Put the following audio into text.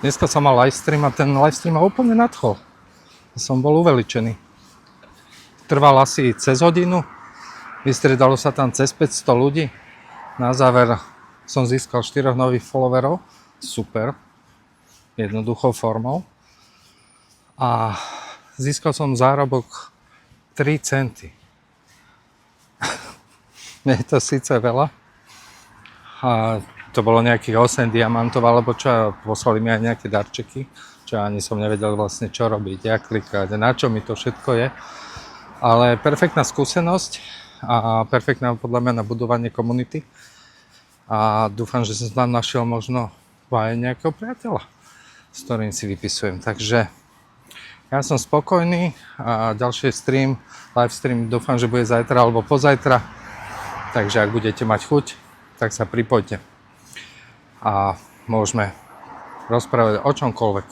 Dneska som mal livestream a ten livestream ma úplne nadchol. Som bol uveličený. Trval asi cez hodinu, vystriedalo sa tam cez 500 ľudí. Na záver som získal 4 nových followerov. Super. Jednoduchou formou. A získal som zárobok 3 centy. Nie je to síce veľa. A to bolo nejakých 8 diamantov alebo čo, a poslali mi aj nejaké darčeky, čo ani som nevedel vlastne čo robiť, jak klikať, na čo mi to všetko je. Ale perfektná skúsenosť a perfektná podľa mňa na budovanie komunity. A dúfam, že som tam našiel možno aj nejakého priateľa, s ktorým si vypisujem. Takže ja som spokojný a ďalší livestream dúfam, že bude zajtra alebo pozajtra. Takže ak budete mať chuť, tak sa pripojte a môžeme rozprávať o čomkoľvek.